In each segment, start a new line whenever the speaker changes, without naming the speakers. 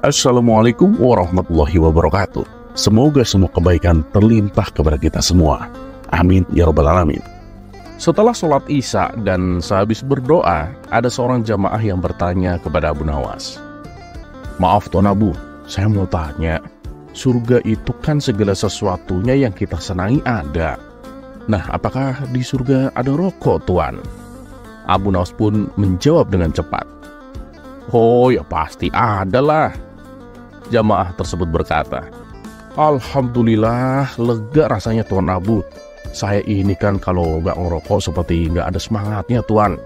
Assalamualaikum warahmatullahi wabarakatuh. Semoga semua kebaikan terlimpah kepada kita semua. Amin ya rabbal alamin. Setelah sholat Isya dan sehabis berdoa, ada seorang jamaah yang bertanya kepada Abu Nawas. Maaf Tuan Abu, saya mau tanya, surga itu kan segala sesuatunya yang kita senangi ada. Nah, apakah di surga ada rokok Tuan? Abu Nawas pun menjawab dengan cepat. Oh ya pasti ada lah. Jamaah tersebut berkata, Alhamdulillah, lega rasanya Tuan Abu. Saya ini kan kalau nggak ngerokok seperti nggak ada semangatnya Tuan.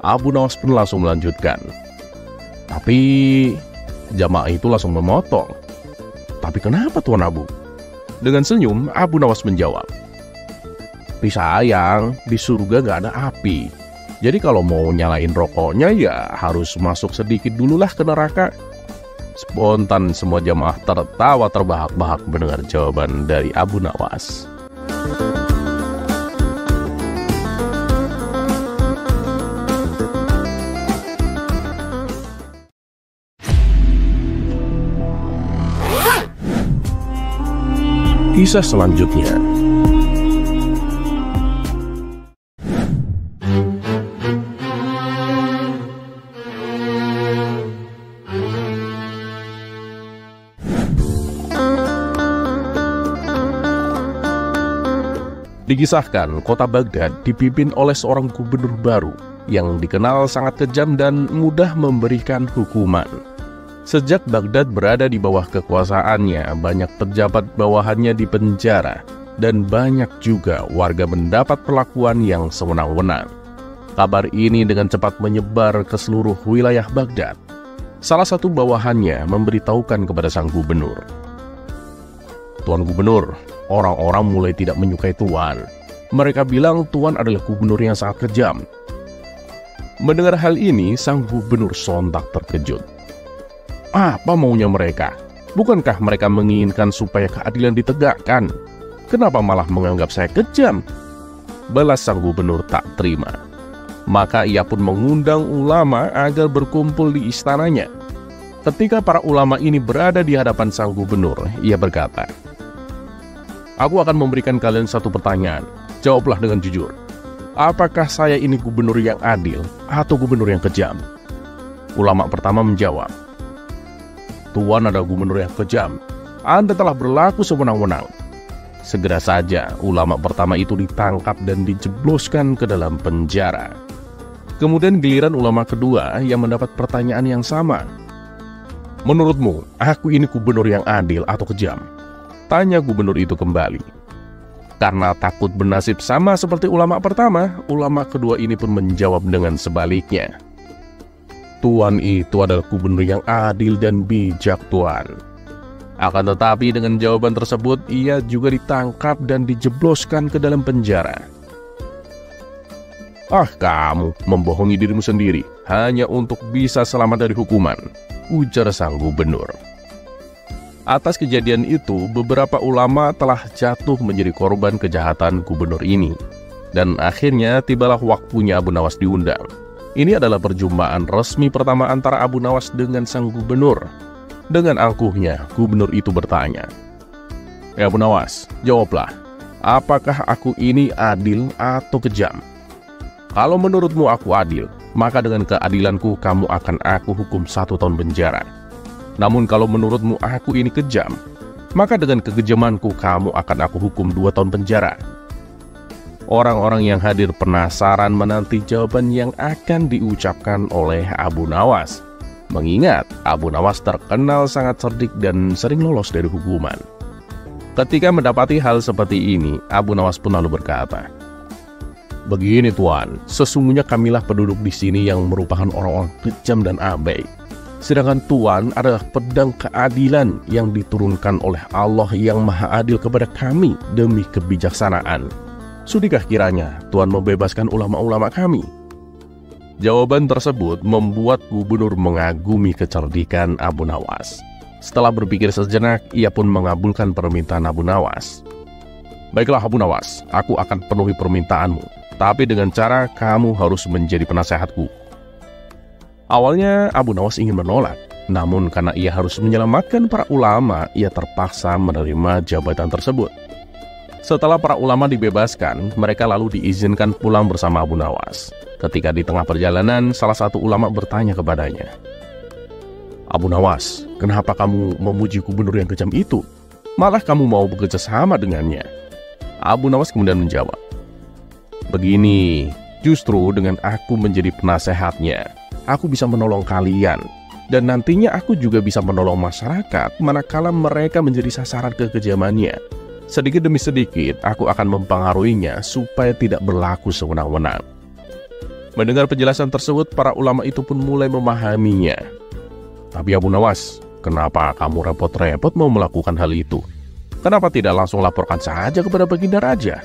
Abu Nawas pun langsung melanjutkan. Tapi jamaah itu langsung memotong. Tapi kenapa Tuan Abu? Dengan senyum, Abu Nawas menjawab. Tapi sayang, di surga nggak ada api. Jadi kalau mau nyalain rokoknya ya harus masuk sedikit dululah ke neraka. Spontan semua jamaah tertawa terbahak-bahak mendengar jawaban dari Abu Nawas. Kisah selanjutnya. Dikisahkan, kota Baghdad dipimpin oleh seorang gubernur baru yang dikenal sangat kejam dan mudah memberikan hukuman. Sejak Baghdad berada di bawah kekuasaannya, banyak pejabat bawahannya dipenjara dan banyak juga warga mendapat perlakuan yang sewenang-wenang. Kabar ini dengan cepat menyebar ke seluruh wilayah Baghdad. Salah satu bawahannya memberitahukan kepada sang gubernur. Tuan Gubernur, orang-orang mulai tidak menyukai Tuan. Mereka bilang Tuan adalah gubernur yang sangat kejam. Mendengar hal ini, sang gubernur sontak terkejut. Apa maunya mereka? Bukankah mereka menginginkan supaya keadilan ditegakkan? Kenapa malah menganggap saya kejam? Balas sang gubernur tak terima. Maka ia pun mengundang ulama agar berkumpul di istananya. Ketika para ulama ini berada di hadapan sang gubernur, ia berkata, Aku akan memberikan kalian satu pertanyaan. Jawablah dengan jujur. Apakah saya ini gubernur yang adil atau gubernur yang kejam? Ulama pertama menjawab, Tuan adalah gubernur yang kejam. Anda telah berlaku sewenang-wenang. Segera saja ulama pertama itu ditangkap dan dijebloskan ke dalam penjara. Kemudian giliran ulama kedua yang mendapat pertanyaan yang sama. Menurutmu, aku ini gubernur yang adil atau kejam? Tanya gubernur itu kembali. Karena takut bernasib sama seperti ulama pertama, ulama kedua ini pun menjawab dengan sebaliknya. Tuan itu adalah gubernur yang adil dan bijak Tuan. Akan tetapi dengan jawaban tersebut, ia juga ditangkap dan dijebloskan ke dalam penjara. Ah, kamu membohongi dirimu sendiri hanya untuk bisa selamat dari hukuman, ujar sang gubernur. Atas kejadian itu, beberapa ulama telah jatuh menjadi korban kejahatan gubernur ini. Dan akhirnya tibalah waktunya Abu Nawas diundang. Ini adalah perjumpaan resmi pertama antara Abu Nawas dengan sang gubernur. Dengan angkuhnya, gubernur itu bertanya, Ya Abu Nawas, jawablah, apakah aku ini adil atau kejam? Kalau menurutmu aku adil, maka dengan keadilanku kamu akan aku hukum 1 tahun penjara. Namun kalau menurutmu aku ini kejam, maka dengan kekejamanku kamu akan aku hukum 2 tahun penjara. Orang-orang yang hadir penasaran menanti jawaban yang akan diucapkan oleh Abu Nawas. Mengingat Abu Nawas terkenal sangat cerdik dan sering lolos dari hukuman. Ketika mendapati hal seperti ini, Abu Nawas pun lalu berkata, Begini Tuan, sesungguhnya kamilah penduduk di sini yang merupakan orang-orang kejam dan abai. Sedangkan Tuan adalah pedang keadilan yang diturunkan oleh Allah yang Maha Adil kepada kami demi kebijaksanaan. Sudikah kiranya Tuan membebaskan ulama-ulama kami? Jawaban tersebut membuat gubernur mengagumi kecerdikan Abu Nawas. Setelah berpikir sejenak, ia pun mengabulkan permintaan Abu Nawas. Baiklah Abu Nawas, aku akan penuhi permintaanmu, tapi dengan cara kamu harus menjadi penasehatku. Awalnya Abu Nawas ingin menolak, Namun karena ia harus menyelamatkan para ulama, ia terpaksa menerima jabatan tersebut. Setelah para ulama dibebaskan, mereka lalu diizinkan pulang bersama Abu Nawas. Ketika di tengah perjalanan, salah satu ulama bertanya kepadanya, "Abu Nawas, kenapa kamu memuji gubernur yang kejam itu? Malah kamu mau bekerja sama dengannya?" Abu Nawas kemudian menjawab, "Begini, justru dengan aku menjadi penasehatnya, aku bisa menolong kalian. Dan nantinya aku juga bisa menolong masyarakat manakala mereka menjadi sasaran kekejamannya. Sedikit demi sedikit, aku akan mempengaruhinya supaya tidak berlaku sewenang-wenang." Mendengar penjelasan tersebut, para ulama itu pun mulai memahaminya. "Tapi Abu Nawas, kenapa kamu repot-repot mau melakukan hal itu? Kenapa tidak langsung laporkan saja kepada Baginda Raja?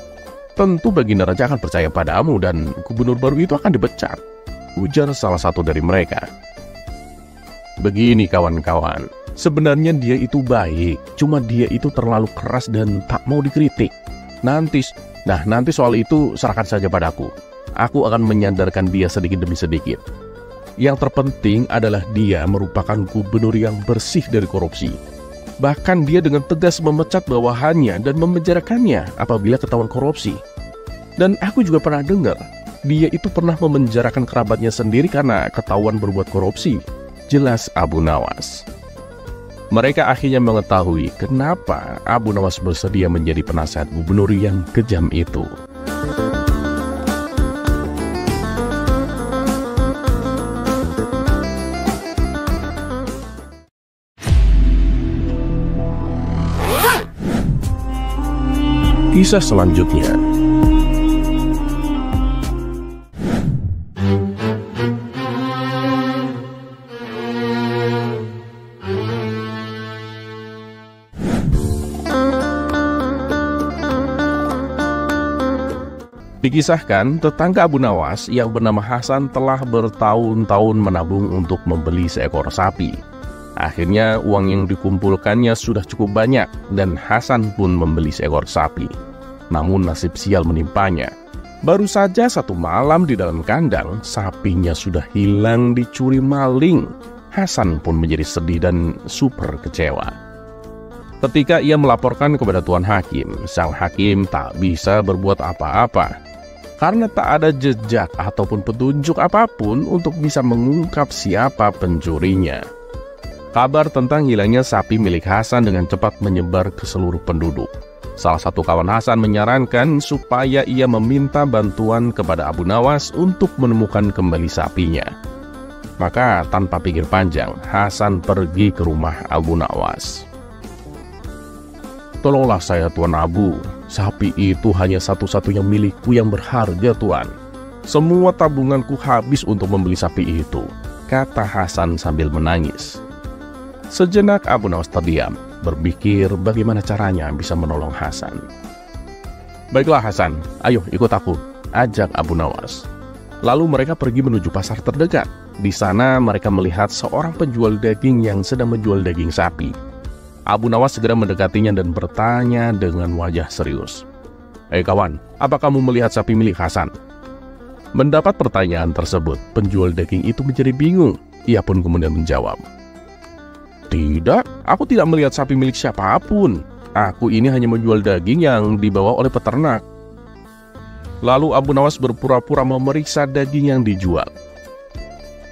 Tentu Baginda Raja akan percaya padamu dan gubernur baru itu akan dipecat," ujar salah satu dari mereka. "Begini kawan-kawan, sebenarnya dia itu baik, cuma dia itu terlalu keras dan tak mau dikritik. Nanti soal itu serahkan saja padaku. Aku akan menyadarkan dia sedikit demi sedikit. Yang terpenting adalah dia merupakan gubernur yang bersih dari korupsi. Bahkan dia dengan tegas memecat bawahannya dan memenjarakannya apabila ketahuan korupsi. Dan aku juga pernah dengar, dia itu pernah memenjarakan kerabatnya sendiri karena ketahuan berbuat korupsi," jelas Abu Nawas. Mereka akhirnya mengetahui kenapa Abu Nawas bersedia menjadi penasehat gubernur yang kejam itu. Kisah selanjutnya. Dikisahkan, tetangga Abu Nawas yang bernama Hasan telah bertahun-tahun menabung untuk membeli seekor sapi. Akhirnya uang yang dikumpulkannya sudah cukup banyak dan Hasan pun membeli seekor sapi. Namun nasib sial menimpanya. Baru saja satu malam di dalam kandang, sapinya sudah hilang dicuri maling. Hasan pun menjadi sedih dan super kecewa. Ketika ia melaporkan kepada Tuan Hakim, sang hakim tak bisa berbuat apa-apa. Karena tak ada jejak ataupun petunjuk apapun untuk bisa mengungkap siapa pencurinya. Kabar tentang hilangnya sapi milik Hasan dengan cepat menyebar ke seluruh penduduk. Salah satu kawan Hasan menyarankan supaya ia meminta bantuan kepada Abu Nawas untuk menemukan kembali sapinya. Maka tanpa pikir panjang, Hasan pergi ke rumah Abu Nawas. "Tolonglah saya Tuan Abu, sapi itu hanya satu-satunya milikku yang berharga Tuan. Semua tabunganku habis untuk membeli sapi itu," kata Hasan sambil menangis. Sejenak Abu Nawas terdiam, berpikir bagaimana caranya bisa menolong Hasan. "Baiklah Hasan, ayo ikut aku," ajak Abu Nawas. Lalu mereka pergi menuju pasar terdekat. Di sana mereka melihat seorang penjual daging yang sedang menjual daging sapi. Abu Nawas segera mendekatinya dan bertanya dengan wajah serius, "Hei kawan, apa kamu melihat sapi milik Hasan?" Mendapat pertanyaan tersebut, penjual daging itu menjadi bingung. Ia pun kemudian menjawab, "Tidak, aku tidak melihat sapi milik siapapun. Aku ini hanya menjual daging yang dibawa oleh peternak." Lalu Abu Nawas berpura-pura memeriksa daging yang dijual.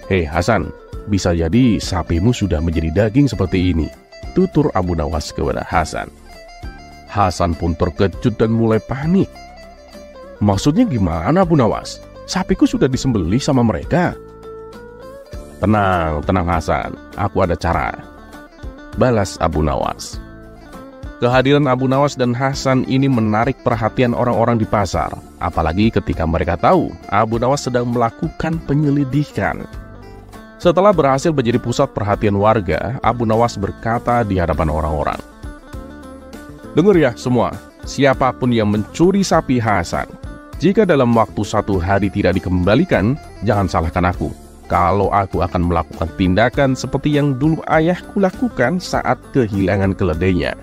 "Hei Hasan, bisa jadi sapimu sudah menjadi daging seperti ini," tutur Abu Nawas kepada Hasan. Hasan pun terkejut dan mulai panik. "Maksudnya gimana Abu Nawas? Sapiku sudah disembelih sama mereka." Tenang Hasan, aku ada cara," balas Abu Nawas. Kehadiran Abu Nawas dan Hasan ini menarik perhatian orang-orang di pasar, apalagi ketika mereka tahu Abu Nawas sedang melakukan penyelidikan. Setelah berhasil menjadi pusat perhatian warga, Abu Nawas berkata di hadapan orang-orang, "Dengar ya semua, siapapun yang mencuri sapi Hasan, jika dalam waktu 1 hari tidak dikembalikan, jangan salahkan aku. Kalau aku akan melakukan tindakan seperti yang dulu ayahku lakukan saat kehilangan keledainya."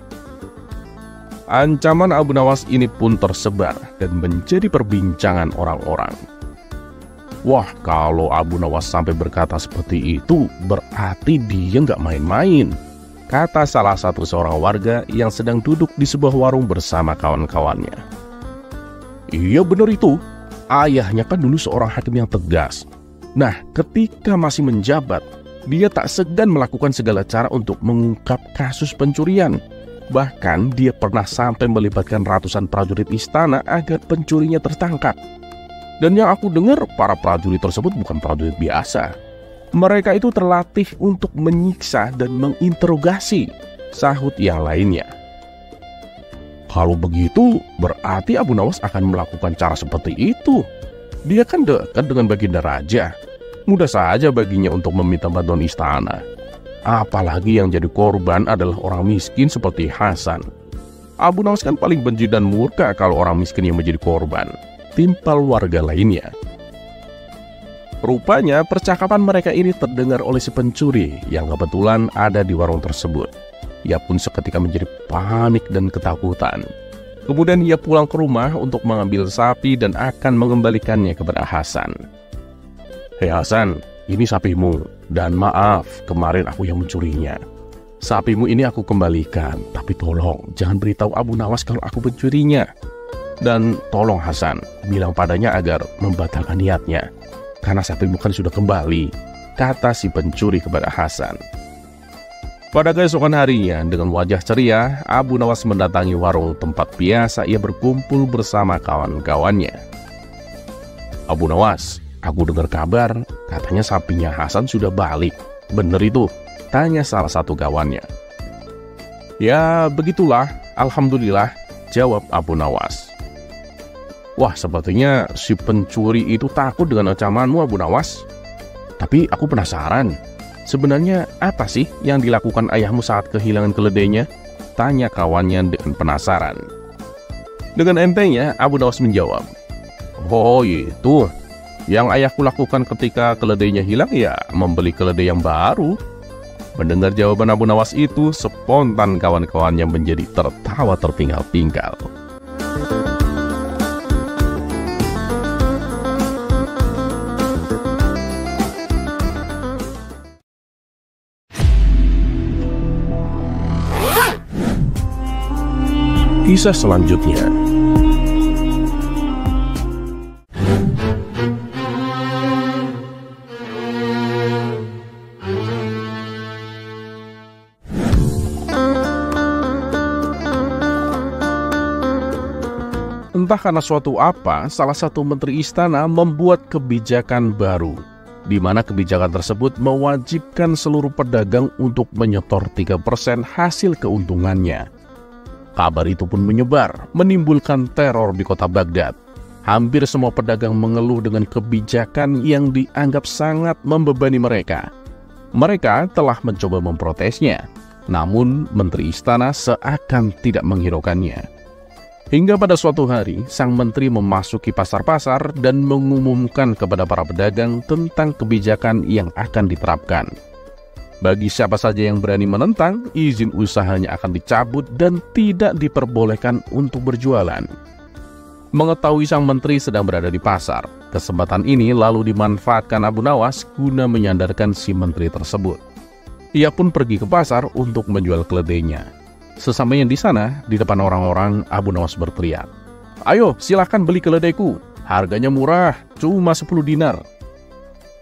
Ancaman Abu Nawas ini pun tersebar dan menjadi perbincangan orang-orang. Wah, kalau Abu Nawas sampai berkata seperti itu, berarti dia nggak main-main, kata salah satu seorang warga yang sedang duduk di sebuah warung bersama kawan-kawannya. Iya benar itu, ayahnya kan dulu seorang hakim yang tegas. Nah, ketika masih menjabat, dia tak segan melakukan segala cara untuk mengungkap kasus pencurian. Bahkan dia pernah sampai melibatkan ratusan prajurit istana agar pencurinya tertangkap. Dan yang aku dengar, para prajurit tersebut bukan prajurit biasa. Mereka itu terlatih untuk menyiksa dan menginterogasi, sahut yang lainnya. Kalau begitu, berarti Abu Nawas akan melakukan cara seperti itu. Dia kan dekat dengan baginda raja. Mudah saja baginya untuk meminta bantuan istana. Apalagi yang jadi korban adalah orang miskin seperti Hasan. Abu Nawas kan paling benci dan murka kalau orang miskin yang menjadi korban, timpal warga lainnya. Rupanya percakapan mereka ini terdengar oleh si pencuri yang kebetulan ada di warung tersebut. Ia pun seketika menjadi panik dan ketakutan. Kemudian ia pulang ke rumah untuk mengambil sapi dan akan mengembalikannya kepada Hasan. Hei Hasan, ini sapimu, dan maaf kemarin aku yang mencurinya. Sapimu ini aku kembalikan, tapi tolong jangan beritahu Abu Nawas kalau aku pencurinya. Dan tolong Hasan, bilang padanya agar membatalkan niatnya, karena sapimu kan sudah kembali, kata si pencuri kepada Hasan. Pada keesokan harinya, dengan wajah ceria, Abu Nawas mendatangi warung tempat biasa ia berkumpul bersama kawan-kawannya. Abu Nawas, aku dengar kabar, katanya sapinya Hasan sudah balik. Bener itu? Tanya salah satu kawannya. Ya, begitulah, alhamdulillah, jawab Abu Nawas. Wah, sepertinya si pencuri itu takut dengan ancamanmu, Abu Nawas. Tapi aku penasaran, sebenarnya apa sih yang dilakukan ayahmu saat kehilangan keledainya? Tanya kawannya dengan penasaran. Dengan entengnya, Abu Nawas menjawab, oh itu, yang ayahku lakukan ketika keledainya hilang ya membeli keledai yang baru. Mendengar jawaban Abu Nawas itu, spontan kawan-kawannya menjadi tertawa terpinggal-pinggal. Kisah selanjutnya. Entah karena suatu apa, salah satu menteri istana membuat kebijakan baru, di mana kebijakan tersebut mewajibkan seluruh pedagang untuk menyetor 3% hasil keuntungannya. Kabar itu pun menyebar, menimbulkan teror di kota Baghdad. Hampir semua pedagang mengeluh dengan kebijakan yang dianggap sangat membebani mereka. Mereka telah mencoba memprotesnya, namun menteri istana seakan tidak menghiraukannya. Hingga pada suatu hari, sang menteri memasuki pasar-pasar dan mengumumkan kepada para pedagang tentang kebijakan yang akan diterapkan. Bagi siapa saja yang berani menentang, izin usahanya akan dicabut dan tidak diperbolehkan untuk berjualan. Mengetahui sang menteri sedang berada di pasar, kesempatan ini lalu dimanfaatkan Abu Nawas guna menyandarkan si menteri tersebut. Ia pun pergi ke pasar untuk menjual keledainya. Sesampainya di sana, di depan orang-orang, Abu Nawas berteriak, "Ayo, silahkan beli keledaiku. Harganya murah, cuma 10 dinar."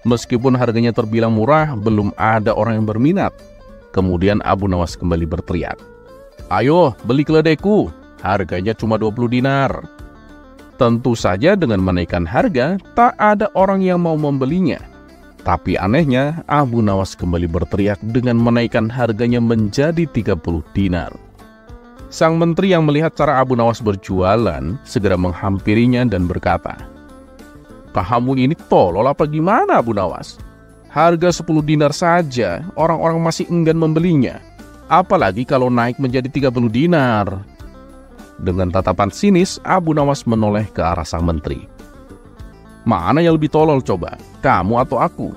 Meskipun harganya terbilang murah, belum ada orang yang berminat. Kemudian Abu Nawas kembali berteriak, "Ayo, beli keledaiku. Harganya cuma 20 dinar." Tentu saja dengan menaikkan harga, tak ada orang yang mau membelinya. Tapi anehnya, Abu Nawas kembali berteriak dengan menaikkan harganya menjadi 30 dinar. Sang menteri yang melihat cara Abu Nawas berjualan, segera menghampirinya dan berkata, "Kamu ini tolol apa gimana, Abu Nawas? Harga 10 dinar saja, orang-orang masih enggan membelinya. Apalagi kalau naik menjadi 30 dinar. Dengan tatapan sinis, Abu Nawas menoleh ke arah sang menteri. "Mana yang lebih tolol coba, kamu atau aku?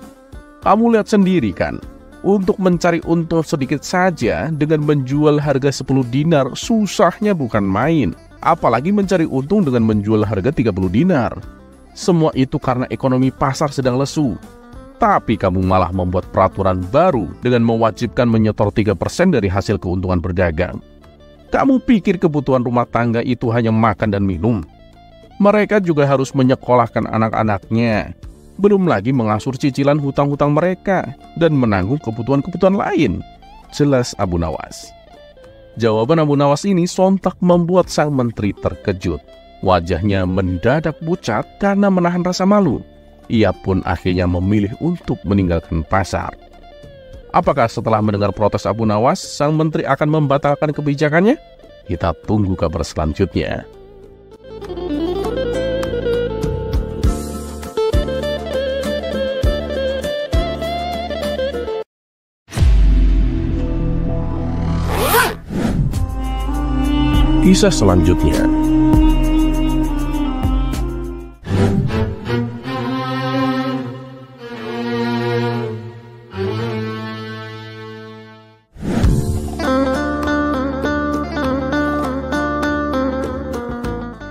Kamu lihat sendiri kan, untuk mencari untung sedikit saja dengan menjual harga 10 dinar susahnya bukan main. Apalagi mencari untung dengan menjual harga 30 dinar. Semua itu karena ekonomi pasar sedang lesu. Tapi kamu malah membuat peraturan baru dengan mewajibkan menyetor 3% dari hasil keuntungan berdagang. Kamu pikir kebutuhan rumah tangga itu hanya makan dan minum? Mereka juga harus menyekolahkan anak-anaknya. Belum lagi mengasur cicilan hutang-hutang mereka dan menanggung kebutuhan-kebutuhan lain. Jelas Abu Nawas. Jawaban Abu Nawas ini sontak membuat sang menteri terkejut. Wajahnya mendadak pucat karena menahan rasa malu. Ia pun akhirnya memilih untuk meninggalkan pasar. Apakah setelah mendengar protes Abu Nawas, sang menteri akan membatalkan kebijakannya? Kita tunggu kabar selanjutnya. Kisah selanjutnya.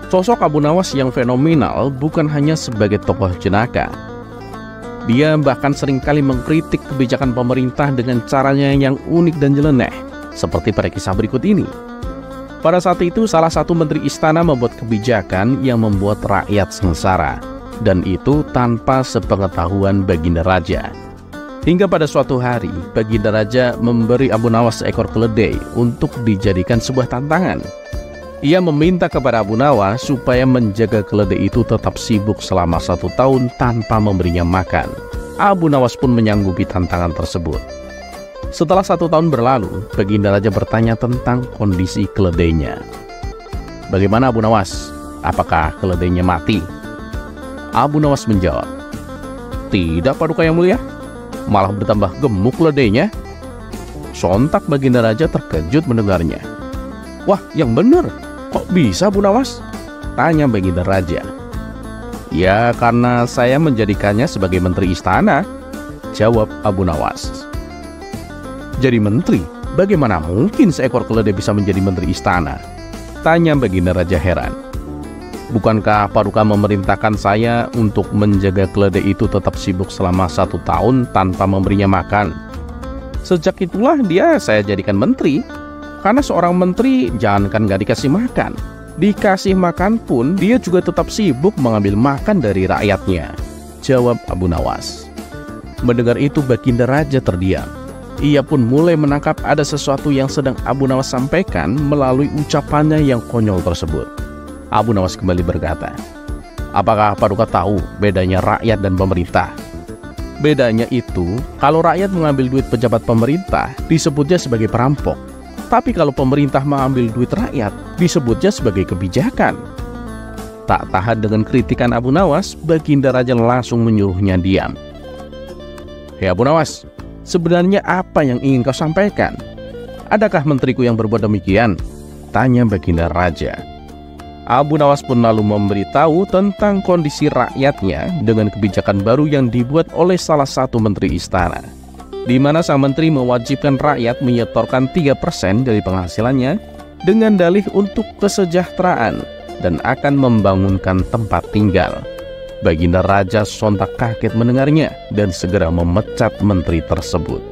Sosok Abu Nawas yang fenomenal bukan hanya sebagai tokoh jenaka. Dia bahkan seringkali mengkritik kebijakan pemerintah dengan caranya yang unik dan nyeleneh, seperti pada kisah berikut ini. Pada saat itu, salah satu menteri istana membuat kebijakan yang membuat rakyat sengsara, dan itu tanpa sepengetahuan Baginda Raja. Hingga pada suatu hari, Baginda Raja memberi Abu Nawas seekor keledai untuk dijadikan sebuah tantangan. Ia meminta kepada Abu Nawas supaya menjaga keledai itu tetap sibuk selama 1 tahun tanpa memberinya makan. Abu Nawas pun menyanggupi tantangan tersebut. Setelah 1 tahun berlalu, Baginda Raja bertanya tentang kondisi keledainya. Bagaimana Abu Nawas? Apakah keledainya mati? Abu Nawas menjawab, "Tidak Paduka Yang Mulia, malah bertambah gemuk keledainya." Sontak Baginda Raja terkejut mendengarnya. "Wah, yang benar, kok bisa Abu Nawas?" tanya Baginda Raja. "Ya, karena saya menjadikannya sebagai menteri istana," jawab Abu Nawas. "Jadi menteri? Bagaimana mungkin seekor keledai bisa menjadi menteri istana?" tanya Baginda Raja heran. "Bukankah Paduka memerintahkan saya untuk menjaga keledai itu tetap sibuk selama 1 tahun tanpa memberinya makan? Sejak itulah dia saya jadikan menteri. Karena seorang menteri jangankan gak dikasih makan, dikasih makan pun dia juga tetap sibuk mengambil makan dari rakyatnya," jawab Abu Nawas. Mendengar itu Baginda Raja terdiam. Ia pun mulai menangkap ada sesuatu yang sedang Abu Nawas sampaikan melalui ucapannya yang konyol tersebut. Abu Nawas kembali berkata, "Apakah Paduka tahu bedanya rakyat dan pemerintah? Bedanya itu, kalau rakyat mengambil duit pejabat pemerintah, disebutnya sebagai perampok. Tapi kalau pemerintah mengambil duit rakyat, disebutnya sebagai kebijakan." Tak tahan dengan kritikan Abu Nawas, Baginda Raja langsung menyuruhnya diam. "Hei Abu Nawas, sebenarnya apa yang ingin kau sampaikan? Adakah menteriku yang berbuat demikian?" tanya Baginda Raja. Abu Nawas pun lalu memberitahu tentang kondisi rakyatnya dengan kebijakan baru yang dibuat oleh salah satu menteri istana, di mana sang menteri mewajibkan rakyat menyetorkan 3% dari penghasilannya dengan dalih untuk kesejahteraan dan akan membangunkan tempat tinggal. Baginda Raja sontak kaget mendengarnya dan segera memecat menteri tersebut.